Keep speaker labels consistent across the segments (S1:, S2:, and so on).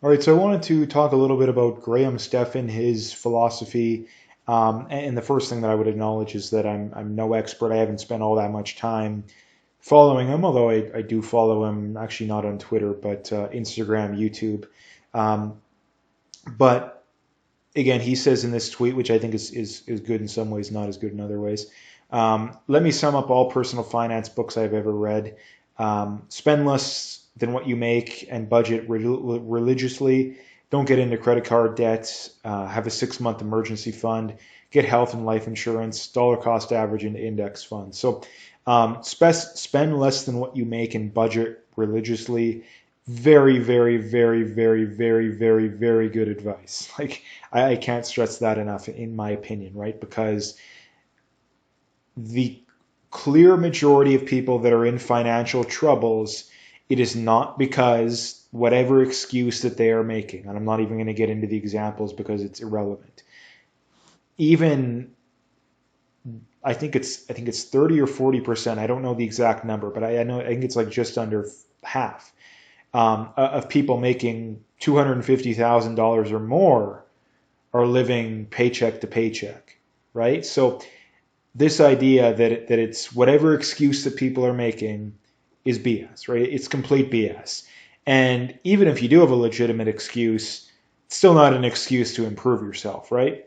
S1: All right, so I wanted to talk a little bit about Graham Stephan, his philosophy. And the first thing that I would acknowledge is that I'm no expert. I haven't spent all that much time following him, although I do follow him, actually not on Twitter, but Instagram, YouTube. Um, but again, he says in this tweet, which I think is good in some ways, not as good in other ways. Let me sum up all personal finance books I've ever read. Spend less than what you make and budget religiously. Don't get into credit card debts. Have a 6 month emergency fund. Get health and life insurance, dollar cost average, and index funds. So spend less than what you make and budget religiously. Very, very, very, very, very, very, very good advice. Like I can't stress that enough, in my opinion, right? Because the clear majority of people that are in financial troubles, it is not because whatever excuse that they are making, and I'm not even going to get into the examples because it's irrelevant. Even I think it's 30 or 40%. I don't know the exact number, but I think it's like just under half of people making $250,000 or more are living paycheck to paycheck, right? So this idea that it's whatever excuse that people are making is BS, right? It's complete BS. And even if you do have a legitimate excuse, it's still not an excuse to improve yourself, right?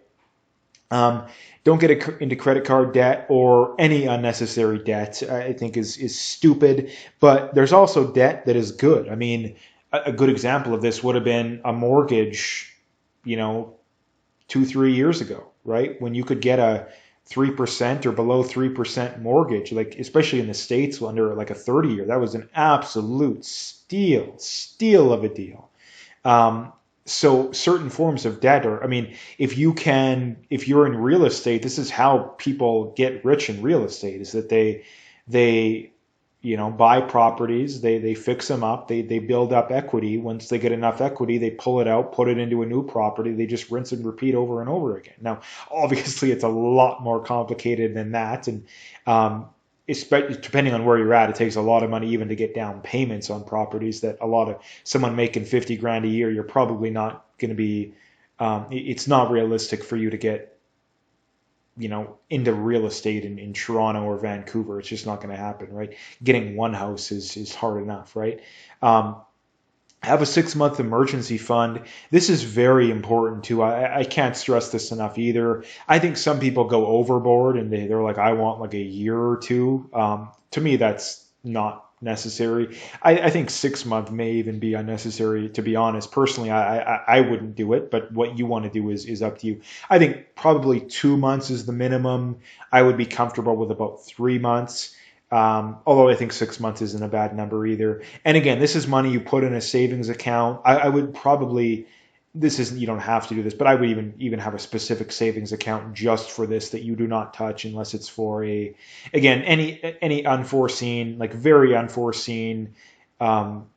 S1: Um, don't get into credit card debt or any unnecessary debt. I think is stupid. But there's also debt that is good. I mean, a good example of this would have been a mortgage, you know, 2, 3 years ago, right? When you could get a 3% or below 3% mortgage, like especially in the States under like a 30 year, that was an absolute steal of a deal. Um, so certain forms of debt are, I mean, if you're in real estate, this is how people get rich in real estate is that they, buy properties, they fix them up, they build up equity. Once they get enough equity, they pull it out, put it into a new property. They just rinse and repeat over and over again. Now, obviously it's a lot more complicated than that. And, depending on where you're at, it takes a lot of money even to get down payments on properties that a lot of someone making 50 grand a year, you're probably not going to be, it's not realistic for you to get, into real estate in Toronto or Vancouver. It's just not going to happen, right? Getting one house is hard enough, right? Um, have a 6 month emergency fund. This is very important too. I can't stress this enough either. I think some people go overboard and they're like, I want like a year or two. To me, that's not necessary. I think 6 month may even be unnecessary, to be honest. Personally, I wouldn't do it, but what you want to do is up to you. I think probably 2 months is the minimum. I would be comfortable with about 3 months. Although I think 6 months isn't a bad number either. And again, this is money you put in a savings account. I would probably, this isn't, you don't have to do this, but I would even have a specific savings account just for this that you do not touch unless it's for again, any unforeseen, like very unforeseen um,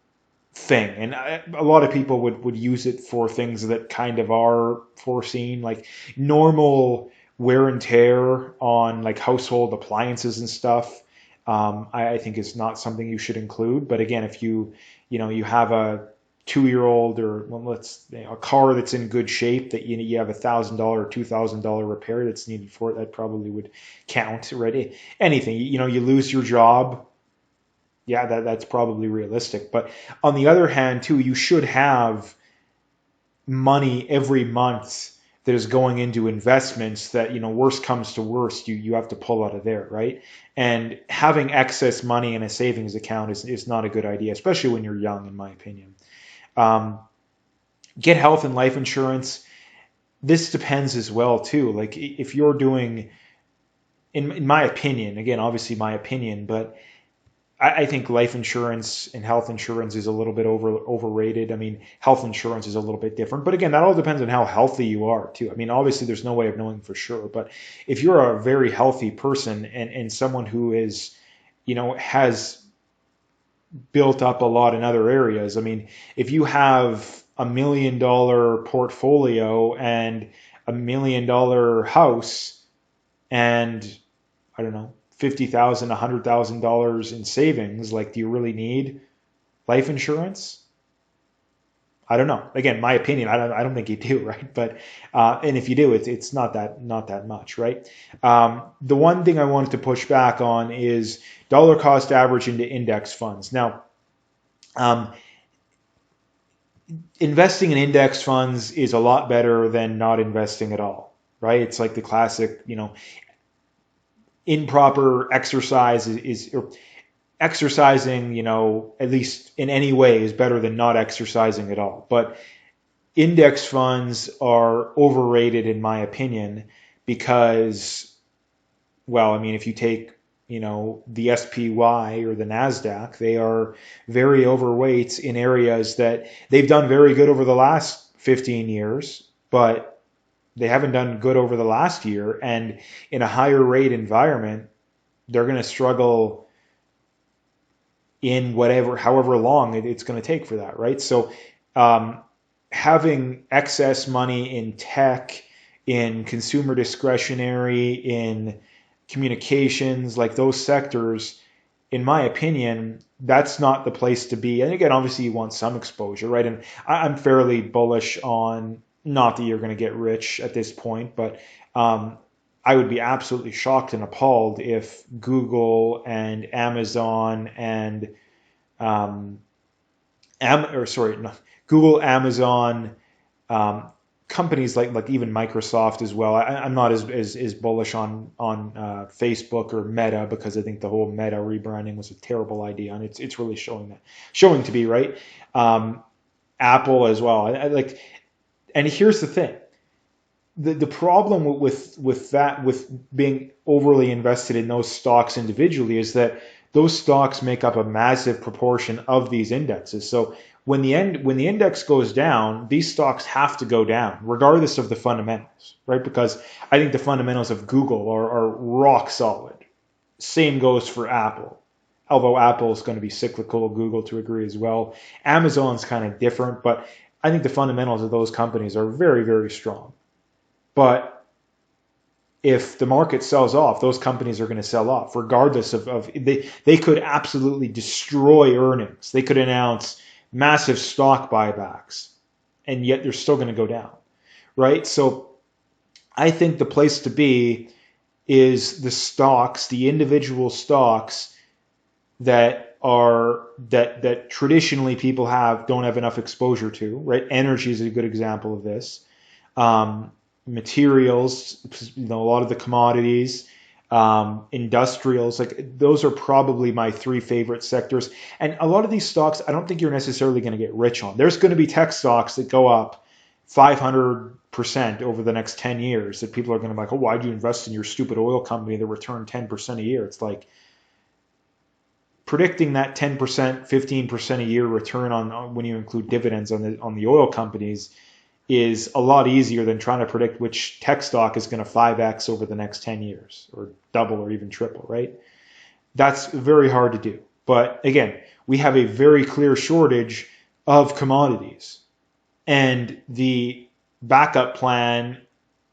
S1: thing. And a lot of people would use it for things that kind of are foreseen, like normal wear and tear on like household appliances and stuff. I think is not something you should include. But again, if you have a 2 year old or well, a car that's in good shape that you have $1,000 or $2,000 repair that's needed for it, that probably would count, right? Anything, you lose your job, yeah, that's probably realistic. But on the other hand, too, you should have money every month that is going into investments that, worst comes to worst, you have to pull out of there, right? And having excess money in a savings account is not a good idea, especially when you're young, in my opinion. Um, get health and life insurance. This depends as well, too. Like if you're doing, in my opinion, again, obviously my opinion, but I think life insurance and health insurance is a little bit overrated. I mean, health insurance is a little bit different, but again, that all depends on how healthy you are too. I mean, obviously, there's no way of knowing for sure, but if you're a very healthy person and someone who is, has built up a lot in other areas, I mean, if you have $1 million portfolio and $1 million house and I don't know, 50,000, $100,000 in savings, like, do you really need life insurance? I don't know. Again, my opinion. I don't think you do, right? But and if you do, it's not that much, right? The one thing I wanted to push back on is dollar cost average into index funds. Now, um, investing in index funds is a lot better than not investing at all, right? It's like the classic, improper exercise or exercising, at least in any way is better than not exercising at all. But index funds are overrated in my opinion because, well, I mean, if you take, the SPY or the NASDAQ, they are very overweight in areas that they've done very good over the last 15 years, but they haven't done good over the last year. And in a higher rate environment, they're going to struggle in however long it's going to take for that, right? So, having excess money in tech, in consumer discretionary, in communications, like those sectors, in my opinion, that's not the place to be. And again, obviously, you want some exposure, right? And I'm fairly bullish on, not that you're going to get rich at this point, but I would be absolutely shocked and appalled if Google and Amazon and um, Google, Amazon, companies like even Microsoft as well. I'm not as bullish on Facebook or Meta, because I think the whole Meta rebranding was a terrible idea, and it's really showing to be right. Um, Apple as well. And here's the thing: the problem with being overly invested in those stocks individually is that those stocks make up a massive proportion of these indexes. So when the index goes down, these stocks have to go down, regardless of the fundamentals, right? Because I think the fundamentals of Google are rock solid. Same goes for Apple, although Apple is going to be cyclical, Google to agree as well. Amazon's kind of different, but I think the fundamentals of those companies are very, very strong. But if the market sells off, those companies are going to sell off, regardless of they could absolutely destroy earnings. They could announce massive stock buybacks, and yet they're still going to go down, right? So I think the place to be is the stocks, the individual stocks that traditionally people don't have enough exposure to, right? Energy is a good example of this. Materials, a lot of the commodities, industrials, like those are probably my three favorite sectors. And a lot of these stocks, I don't think you're necessarily going to get rich on. There's going to be tech stocks that go up 500% over the next 10 years that people are going to be like, oh, why'd you invest in your stupid oil company that returned 10% a year? It's like predicting that 10%, 15% a year return on when you include dividends on the oil companies is a lot easier than trying to predict which tech stock is going to 5x over the next 10 years or double or even triple, right? That's very hard to do. But again, we have a very clear shortage of commodities, and the backup plan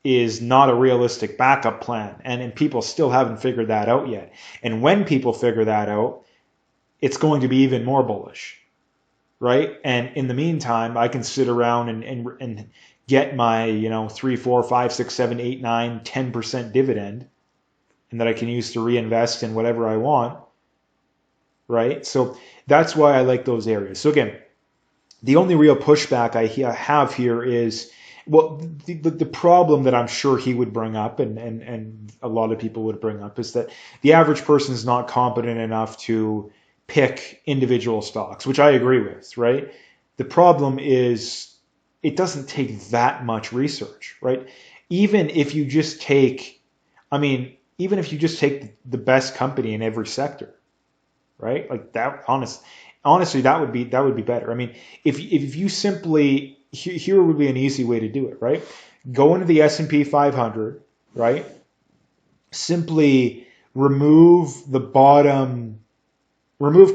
S1: is not a realistic backup plan, and people still haven't figured that out yet. And when people figure that out, it's going to be even more bullish, right? And in the meantime, I can sit around and get my 3, 4, 5, 6, 7, 8, 9, 10% dividend, and that I can use to reinvest in whatever I want, right? So that's why I like those areas. So again, the only real pushback I have here is, well, the problem that I'm sure he would bring up, and a lot of people would bring up, is that the average person is not competent enough to pick individual stocks, which I agree with, right? The problem is it doesn't take that much research, right? Even if you just take, even if you just take the best company in every sector, right? Like that, honestly, that would be better. I mean, if you simply, here would be an easy way to do it, right? Go into the S&P 500, right? Simply remove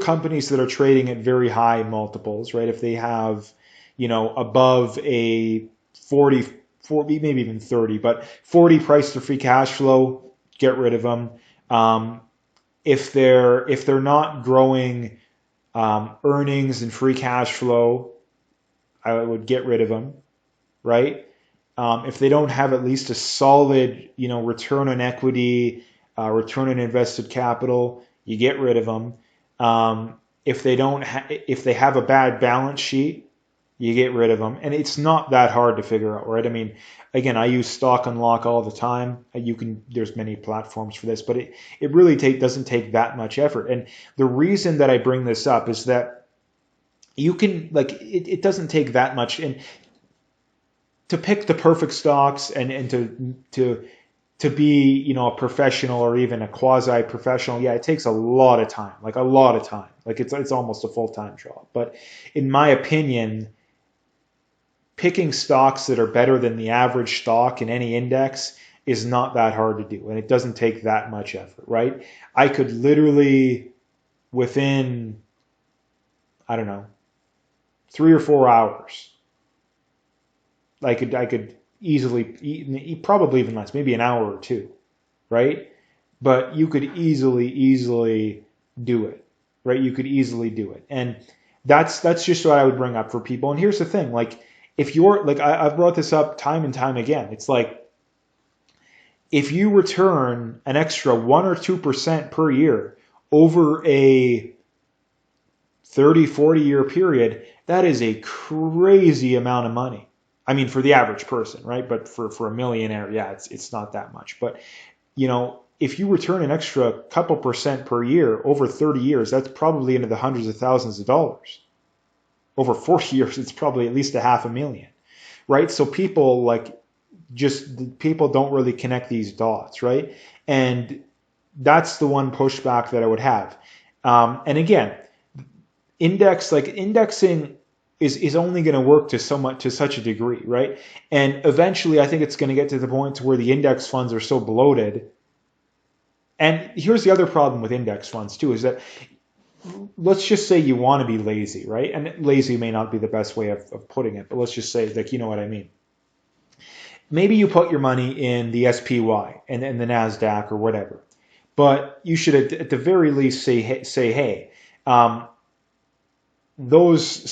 S1: companies that are trading at very high multiples, right? If they have, above a 40, maybe even 30, but 40 price to free cash flow, get rid of them. If they're not growing earnings and free cash flow, I would get rid of them, right? If they don't have at least a solid, return on equity, return on invested capital, you get rid of them. If they have a bad balance sheet, you get rid of them. And it's not that hard to figure out, right? I mean, again, I use Stock Unlock all the time. There's many platforms for this, but it really doesn't take that much effort. And the reason that I bring this up is that you can, it doesn't take that much. And to pick the perfect stocks and to be, a professional or even a quasi-professional, yeah, it takes a lot of time, like a lot of time. Like it's almost a full-time job. But in my opinion, picking stocks that are better than the average stock in any index is not that hard to do, and it doesn't take that much effort, right? I could literally, within, I don't know, 3 or 4 hours, I could easily, probably even less, maybe an hour or two, right? But you could easily do it, right? You could easily do it. And that's just what I would bring up for people. And here's the thing, if you're, I've brought this up time and time again, it's if you return an extra 1 or 2% per year over a 30, 40 year period, that is a crazy amount of money. I mean, for the average person, right? But for a millionaire, yeah, it's not that much. But, if you return an extra couple percent per year over 30 years, that's probably into the hundreds of thousands of dollars. Over 40 years, it's probably at least $500,000, right? So people people don't really connect these dots, right? And that's the one pushback that I would have. And again, indexing is only going to work to such a degree, right? And eventually, I think it's going to get to the point where the index funds are so bloated. And here's the other problem with index funds too, is that let's just say you want to be lazy, right? And lazy may not be the best way of putting it, but let's just say, you know what I mean. Maybe you put your money in the SPY and the NASDAQ or whatever, but you should at the very least say, hey, those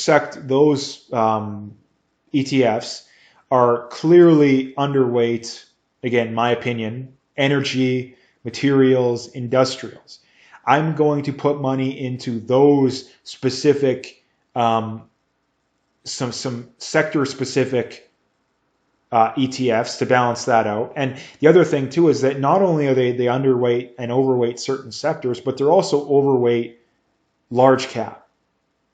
S1: ETFs are clearly underweight, again, my opinion, energy, materials, industrials. I'm going to put money into those specific, some sector specific ETFs to balance that out. And the other thing too is that not only are they underweight and overweight certain sectors, but they're also overweight large cap,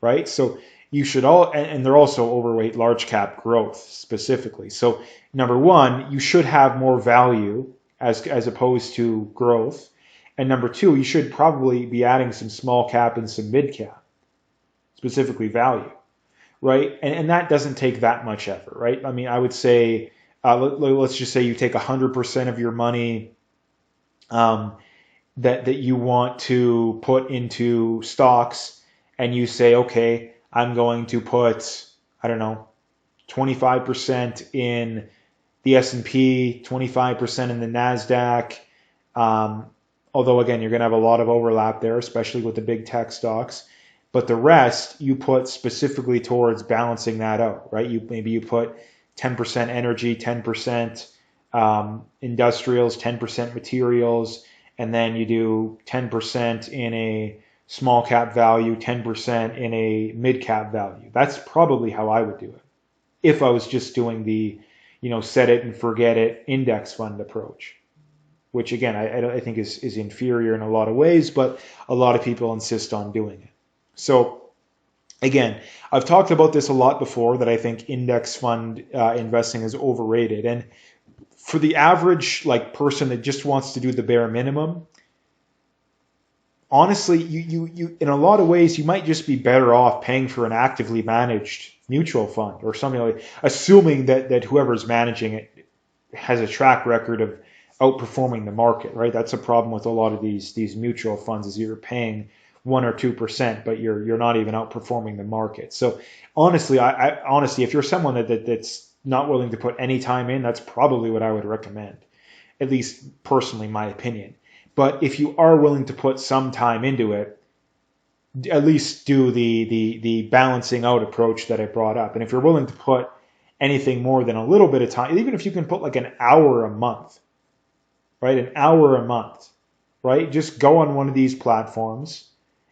S1: right? So you should and they're also overweight large cap growth specifically. So number one, you should have more value as opposed to growth. And number two, you should probably be adding some small cap and some mid cap, specifically value, right? And that doesn't take that much effort, right? I mean, I would say, let's just say you take 100% of your money that you want to put into stocks, and you say, okay, I'm going to put, I don't know, 25% in the S&P, 25% in the NASDAQ. Although, again, you're going to have a lot of overlap there, especially with the big tech stocks. But the rest you put specifically towards balancing that out, right? Maybe you put 10% energy, 10% industrials, 10% materials, and then you do 10% in a small cap value, 10% in a mid cap value. That's probably how I would do it if I was just doing the, set it and forget it index fund approach, which again, I think is inferior in a lot of ways, but a lot of people insist on doing it. So again, I've talked about this a lot before, that I think index fund investing is overrated. And for the average person that just wants to do the bare minimum, honestly, you in a lot of ways, you might just be better off paying for an actively managed mutual fund or something like, assuming that whoever's managing it has a track record of outperforming the market, right? That's a problem with a lot of these mutual funds, is you're paying 1 or 2%, but you're not even outperforming the market. So honestly, honestly, if you're someone that's not willing to put any time in, that's probably what I would recommend, at least personally, my opinion. But if you are willing to put some time into it, at least do the balancing out approach that I brought up. And if you're willing to put anything more than a little bit of time, even if you can put like an hour a month, right? An hour a month, right? Just go on one of these platforms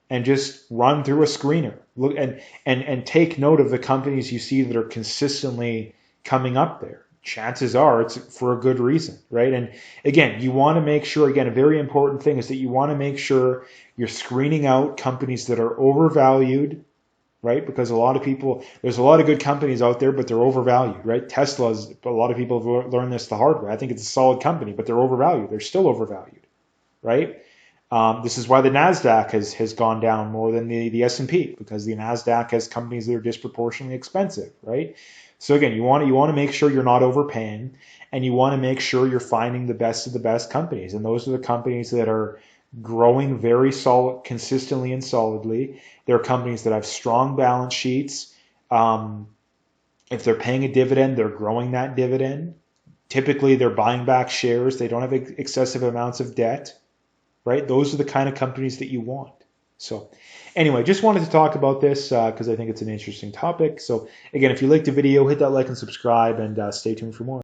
S1: and just run through a screener. Look and take note of the companies you see that are consistently coming up there. Chances are it's for a good reason, right? And again, you want to make sure, again, a very important thing is that you want to make sure you're screening out companies that are overvalued, right? Because a lot of people, there's a lot of good companies out there, but they're overvalued, right? Tesla's, a lot of people have learned this the hard way. I think it's a solid company, but they're overvalued. They're still overvalued, right? This is why the Nasdaq has gone down more than the S&P, because the Nasdaq has companies that are disproportionately expensive, right? So again, you want to make sure you're not overpaying, and you want to make sure you're finding the best of the best companies, and those are the companies that are growing very solid, consistently and solidly. They're companies that have strong balance sheets. If they're paying a dividend, they're growing that dividend. Typically, they're buying back shares. They don't have excessive amounts of debt, right? Those are the kind of companies that you want. So anyway, just wanted to talk about this because I think it's an interesting topic. So again, if you liked the video, hit that like and subscribe, and stay tuned for more.